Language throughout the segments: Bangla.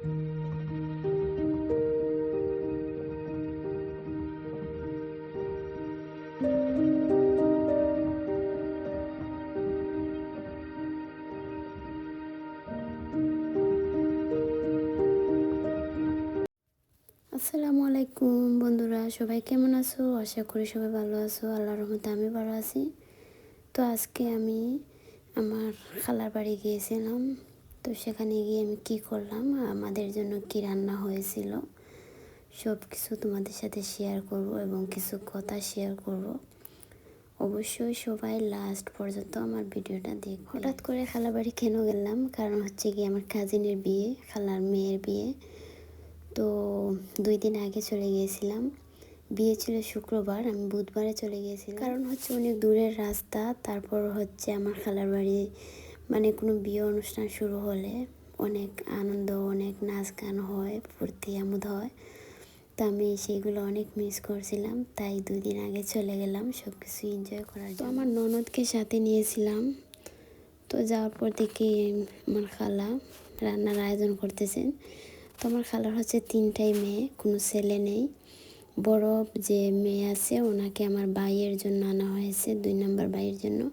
আসসালামু আলাইকুম বন্ধুরা, সবাই কেমন আছো? আশা করি সবাই ভালো আছো। আল্লাহর রহমতে আমি ভালো আছি। তো আজকে আমি আমার খালার বাড়ি গিয়েছিলাম। তো সেখানে গিয়ে আমি কি করলাম, আমাদের জন্য কি রান্না হয়েছিল সব কিছু তোমাদের সাথে শেয়ার করব এবং কিছু কথা শেয়ার করব। অবশ্যই সবাই লাস্ট পর্যন্ত আমার ভিডিওটা দেখো। হঠাৎ করে খালার বাড়ি কেন গেলাম, কারণ হচ্ছে কি আমার কাজিনের বিয়ে, খালার মেয়ের বিয়ে। তো 2 দিন আগে চলে গিয়েছিলাম। বিয়ে ছিল শুক্রবার, আমি বুধবারে চলে গিয়েছিলাম। কারণ হচ্ছে অনেক দূরের রাস্তা, তারপর হচ্ছে আমার খালার বাড়ি মানে কোনো বিয়ে অনুষ্ঠান শুরু হলে অনেক আনন্দ, অনেক নাচ গান হয়, ফুর্তি আমোদ হয়। তো আমি সেইগুলো অনেক মিস করছিলাম, তাই 2 দিন আগে চলে গেলাম সব কিছু এনজয় করার জন্য। তো আমার ননদকে সাথে নিয়েছিলাম। তো যাওয়ার পর দেখি আমার খালা রান্নার আয়োজন করতেছেন। তো আমার খালার হচ্ছে 3টাই মেয়ে, কোনো ছেলে নেই। বড় যে মেয়ে আছে ওনাকে আমার ভাইয়ের জন্য আনা হয়েছে, 2 নম্বর ভাইয়ের জন্য।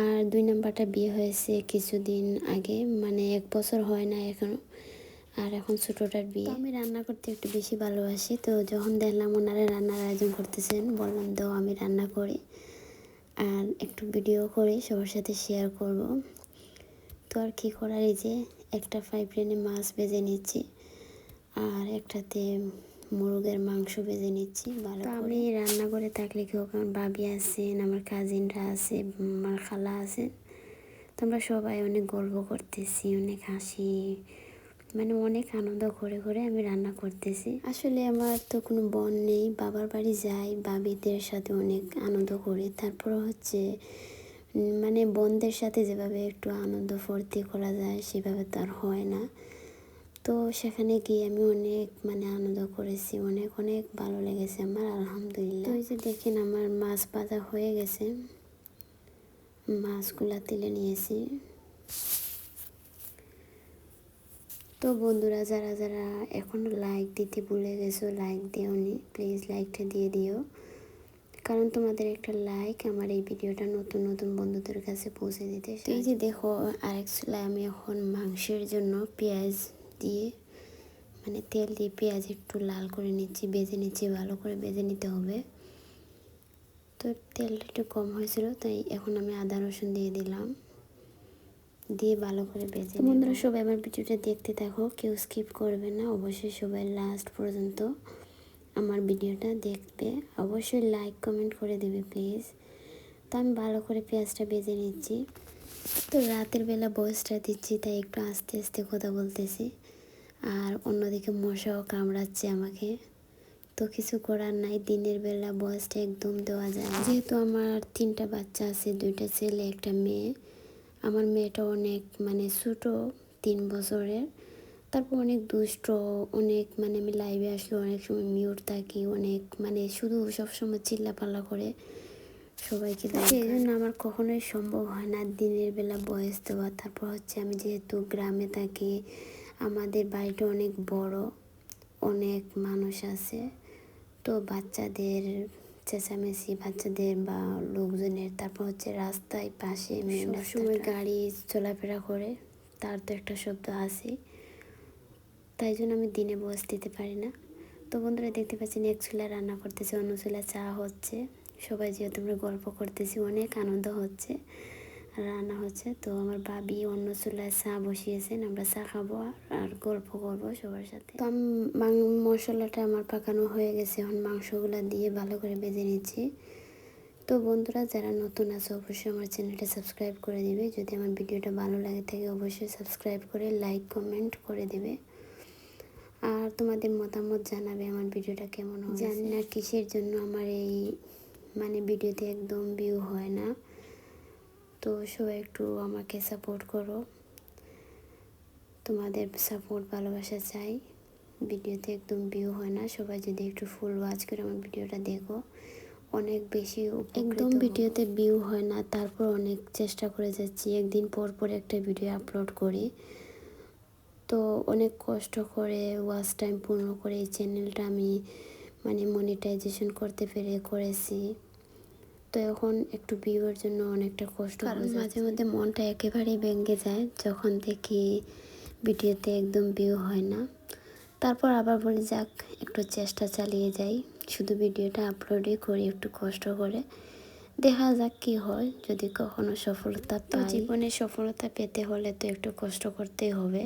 আর 2 নম্বরটা বিয়ে হয়েছে কিছুদিন আগে, মানে 1 বছর হয় না এখনো। আর এখন ছোটোটার বিয়ে। আমি রান্না করতে একটু বেশি ভালোবাসি, তো যখন দেখলাম ওনারা রান্নার আয়োজন করতেছেন, বললাম তো আমি রান্না করি আর একটু ভিডিও করি, সবার সাথে শেয়ার করব। তো আর কি করার, এই যে একটা ফ্রাই প্যানে মাছ ভেজে নিচ্ছি আর একটাতে মুরগের মাংস ভেজে নিচ্ছি ভালো করে। আমি রান্না করে থাকলে কেউ, আমার ভাবি আছেন, আমার কাজিনরা আছে, আমার খালা আছেন। তো আমরা সবাই অনেক গল্প করতেছি, অনেক হাসি, মানে অনেক আনন্দ করে করে আমি রান্না করতেছি। আসলে আমার তো কোনো বোন নেই, বাবার বাড়ি যাই, ভাবিদের সাথে অনেক আনন্দ করি। তারপর হচ্ছে মানে বোনদের সাথে যেভাবে একটু আনন্দ ফুর্তি করা যায় সেভাবে তো আর হয় না। তো সেখানে গিয়ে আমি অনেক মানে আনন্দ করেছি, অনেক অনেক ভালো লেগেছে আমার, আলহামদুলিল্লাহ। তো এই যে দেখেন আমার মাছ ভাজা হয়ে গেছে, মাছগুলা তেলে নিয়েছি। তো বন্ধুরা, যারা যারা এখনও লাইক দিতে ভুলে গেছো, লাইক দিওনি, প্লিজ লাইকটা দিয়ে দিও। কারণ তোমাদের একটা লাইক আমার এই ভিডিওটা নতুন নতুন বন্ধুদের কাছে পৌঁছে দিতে। তো এই যে দেখো, আরেক চুলায় আমি এখন মাংসের জন্য পেঁয়াজ দিয়ে, মানে তেল দিয়ে পেঁয়াজ একটু লাল করে নিচ্ছি, ভেজে নিচ্ছি, ভালো করে ভেজে নিতে হবে। তো তেলটা একটু কম হয়েছিল, তাই এখন আমি আদা রসুন দিয়ে দিলাম, দিয়ে ভালো করে ভেজে। বন্ধুরা সবাই আমার ভিডিওটা দেখতে থাকো, কেউ স্কিপ করবে না, অবশ্যই সবাই লাস্ট পর্যন্ত আমার ভিডিওটা দেখবে, অবশ্যই লাইক কমেন্ট করে দেবে প্লিজ। তো আমি ভালো করে পেঁয়াজটা ভেজে নিচ্ছি। তো রাতের বেলা ভয়েসটা দিচ্ছি, তাই একটু আস্তে আস্তে কথা বলতেছি। আর অন্যদিকে মশাও কামড়াচ্ছে আমাকে, তো কিছু করার নাই, দিনের বেলা ভয়েসটা একদম দেওয়া যায় না। যেহেতু আমার 3টা বাচ্চা আছে, 2টা ছেলে 1টা মেয়ে। আমার মেয়েটা অনেক মানে ছোটো, 3 বছরের, তারপর অনেক দুষ্ট, অনেক মানে আমি লাইভে আসলে অনেক সময় মিউট থাকি, অনেক মানে শুধু সবসময় চিল্লাপাল্লা করে সবাইকে দেয়। সেই জন্য আমার কখনোই সম্ভব হয় না দিনের বেলা ভয়েস দেওয়া। তারপর হচ্ছে আমি যেহেতু গ্রামে থাকি, আমাদের বাড়িটা অনেক বড়, অনেক মানুষ আছে। তো বাচ্চাদের চেঁচামেচি, বাচ্চাদের বা লোকজনের, তারপর হচ্ছে রাস্তায় পাশে সবসময় গাড়ি চলাফেরা করে, তার তো একটা শব্দ আছে, তাই জন্য আমি দিনে বয়স দিতে পারি না। তো বন্ধুরা দেখতে পাচ্ছেন, এক চুলায় রান্না করতেছি, অন্য চুলায় চা হচ্ছে, সবাই যেহেতু আমরা গল্প করতেছি, অনেক আনন্দ হচ্ছে, রান্না হচ্ছে। তো আমার ভাবি অন্য চুলায় চা বসিয়েছেন, আমরা চা খাবো আর গল্প করবো সবার সাথে। তো আমি মশলাটা আমার পাকানো হয়ে গেছে, এখন মাংসগুলো দিয়ে ভালো করে ভেজে নিচ্ছি। তো বন্ধুরা, যারা নতুন আছে অবশ্যই আমার চ্যানেলটা সাবস্ক্রাইব করে দিবে, যদি আমার ভিডিওটা ভালো লাগে থাকে অবশ্যই সাবস্ক্রাইব করে লাইক কমেন্ট করে দিবে। আর তোমাদের মতামত জানাবে আমার ভিডিওটা কেমন হয়। জানি না কিসের জন্য আমার এই মানে ভিডিওতে একদম ভিউ হয় না, তো সবাই একটু আমাকে সাপোর্ট করো, তোমাদের সাপোর্ট ভালোবাসা চাই। ভিডিওতে একদম ভিউ হয় না, সবাই যদি একটু ফুল ওয়াচ করে আমার ভিডিওটা দেখো, অনেক বেশি একদম ভিডিওতে ভিউ হয় না, তারপর অনেক চেষ্টা করে যাচ্ছি, একদিন পর পর একটা ভিডিও আপলোড করি। তো অনেক কষ্ট করে ওয়াচ টাইম পূর্ণ করে এই চ্যানেলটা আমি মানে মনিটাইজেশন করতে পেরে করেছি। তো এখন একটু ভিউয়ের জন্য অনেকটা কষ্ট, কারণ মাঝে মধ্যে মনটা একেবারেই ভেঙে যায় যখন দেখি ভিডিওতে একদম ভিউ হয় না। তারপর আবার বলি যাক একটু চেষ্টা চালিয়ে যাই, শুধু ভিডিওটা আপলোডই করি একটু কষ্ট করে, দেখা যাক কি হয়। যদি কখনো সফলতা পাই, জীবনে সফলতা পেতে হলে তো একটু কষ্ট করতেই হবে।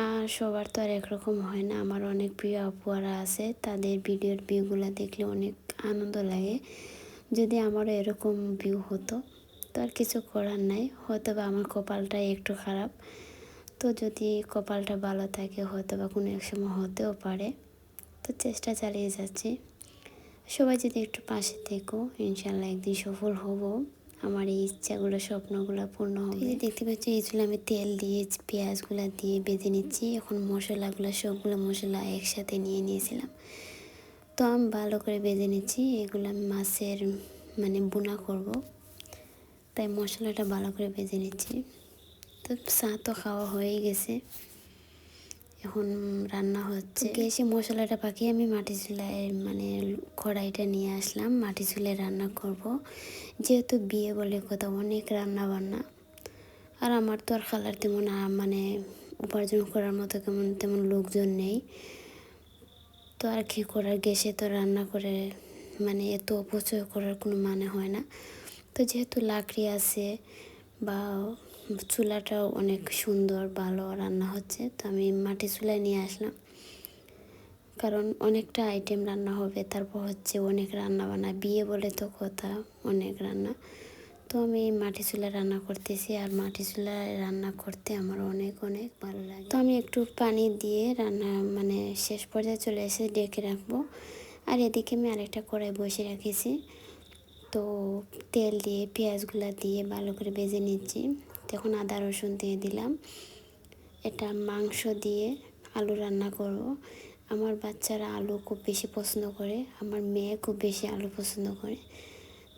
আর সবার তো আর একরকম হয় না। আমার অনেক প্রিয় আপুয়ারা আছে, তাদের ভিডিওর ভিউগুলো দেখলে অনেক আনন্দ লাগে। যদি আমারও এরকম ভিউ হতো তো আর কিছু করার নাই, হয়তো বা আমার কপালটাই একটু খারাপ। তো যদি কপালটা ভালো থাকে হয়তো বা কোনো এক সময় হতেও পারে। তো চেষ্টা চালিয়ে যাচ্ছি। সবাই যদি একটু পাশে থেকো, ইনশাল্লাহ একদিন সফল হব, আমার এই ইচ্ছাগুলো স্বপ্নগুলো পূর্ণ হবে। দেখতে পাচ্ছি এইগুলো আমি তেল দিয়ে পেঁয়াজগুলো দিয়ে বেজে নিচ্ছি। এখন মশলাগুলো সবগুলো মশলা একসাথে নিয়ে নিয়েছিলাম, তো আমি ভালো করে বেজে নিচ্ছি। এগুলো আমি মাছের মানে বোনা করব, তাই মশলাটা ভালো করে বেজে নিচ্ছি। তো চা তো খাওয়া হয়েই গেছে, এখন রান্না হচ্ছে। গ্যাসে মশলাটা পাকিয়ে আমি মাটি চুলায় মানে কড়াইটা নিয়ে আসলাম, মাটি চুলায় রান্না করব। যেহেতু বিয়ে বলে কথা, অনেক রান্না বান্না, আর আমার তো আর খালার তেমন মানে উপার্জন করার মতো তেমন লোকজন নেই। তো আর কি করার, গ্যাসে তো রান্না করে মানে এত অপচয় করার কোনো মানে হয় না। তো যেহেতু লাকড়ি আছে বা চুলাটাও অনেক সুন্দর ভালো রান্না হচ্ছে, তো আমি মাটি চুলায় নিয়ে আসলাম, কারণ অনেকটা আইটেম রান্না হবে। তারপর হচ্ছে অনেক রান্না বান্না, বিয়ে বলে তো কথা, অনেক রান্না। তো আমি মাটি চুলায় রান্না করতেছি, আর মাটি চুলায় রান্না করতে আমার অনেক অনেক ভালো লাগে। তো আমি একটু পানি দিয়ে রান্না মানে শেষ পর্যায়ে চলে এসে ডেকে রাখবো। আর এদিকে আমি আরেকটা কড়াই বসে রেখেছি, তো তেল দিয়ে পেঁয়াজগুলো দিয়ে ভালো করে ভেজে নিচ্ছি। তখন আদা রসুন দিয়ে দিলাম। এটা মাংস দিয়ে আলু রান্না করব। আমার বাচ্চারা আলু খুব বেশি পছন্দ করে, আমার মেয়ে খুব বেশি আলু পছন্দ করে।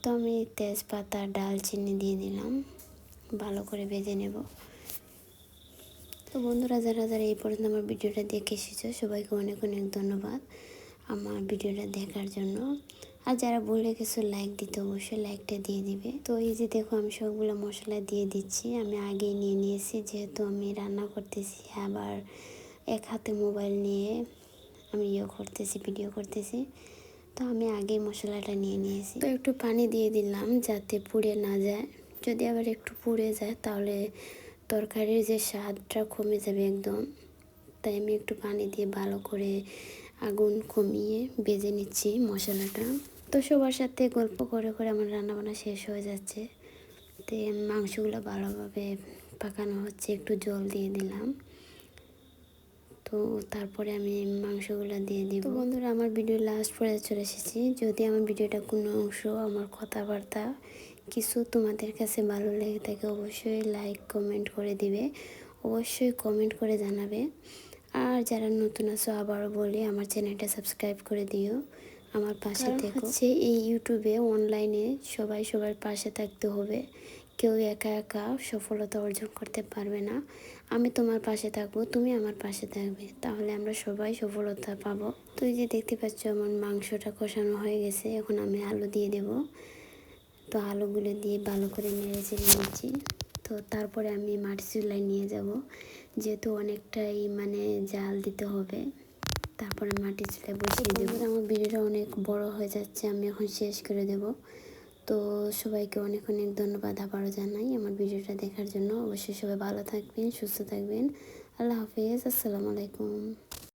তো আমি তেজপাতা ডালচিনি দিয়ে দিলাম, ভালো করে ভেজে নেব। তো বন্ধুরা যারা যারা এই পর্যন্ত আমার ভিডিওটা দেখে এসেছো, সবাইকে অনেক অনেক ধন্যবাদ আমার ভিডিওটা দেখার জন্য। আর যারা ভুলে গেছো লাইক দিতে, অবশ্যই লাইকটা দিয়ে দিবে। তো এই যে দেখো আমি সবগুলো মশলা দিয়ে দিচ্ছি, আমি আগেই নিয়ে নিয়েছি, যেহেতু আমি রান্না করতেছি, আবার এক হাতে মোবাইল নিয়ে আমি করতেছি, ভিডিও করতেছি। তো আমি আগেই মশলাটা নিয়ে নিয়েছি। তো একটু পানি দিয়ে দিলাম যাতে পুড়ে না যায়, যদি আবার একটু পুড়ে যায় তাহলে তরকারির যে স্বাদটা কমে যাবে একদম। তাই আমি একটু পানি দিয়ে ভালো করে আগুন কমিয়ে ভেজে নিচ্ছি মশলাটা। তো সবার সাথে গল্প করে করে আমার রান্নাবান্না শেষ হয়ে যাচ্ছে। তো মাংসগুলো ভালোভাবে পাকানো হচ্ছে, একটু জল দিয়ে দিলাম। তো তারপরে আমি মাংসগুলো দিয়ে দিব। তো বন্ধুরা আমার ভিডিও লাস্ট পর্যায়ে চলে এসেছি। যদি আমার ভিডিওটা কোনো অংশ, আমার কথাবার্তা কিছু তোমাদের কাছে ভালো লেগে থাকে, অবশ্যই লাইক কমেন্ট করে দিবে, অবশ্যই কমেন্ট করে জানাবে। আর যারা নতুন আছো আবারও বলি, আমার চ্যানেলটা সাবস্ক্রাইব করে দিও, আমার পাশে থেকো। এই ইউটিউবে অনলাইনে সবাই সবার পাশে থাকতে হবে, কেউ একা একা সফলতা অর্জন করতে পারবে না। আমি তোমার পাশে থাকবো, তুমি আমার পাশে থাকবে, তাহলে আমরা সবাই সফলতা পাবো। তো এই যে দেখতে পাচ্ছ আমার মাংসটা কষানো হয়ে গেছে, এখন আমি আলু দিয়ে দেব। তো আলুগুলো দিয়ে ভালো করে নেড়ে চেড়ে নিচ্ছি। তো তারপরে আমি মাটি চুলায় নিয়ে যাব, যেহেতু অনেকটাই মানে জাল দিতে হবে। তারপরে মাটি চুলায় বসিয়ে দেবো। আমার ভিডিওটা অনেক বড় হয়ে যাচ্ছে, আমি এখন শেষ করে দেব। তো সবাইকে অনেক অনেক ধন্যবাদ আবারও জানাই আমার ভিডিওটা দেখার জন্য। অবশ্যই সবাই ভালো থাকবেন, সুস্থ থাকবেন। আল্লাহ হাফিজ, আসসালামু আলাইকুম।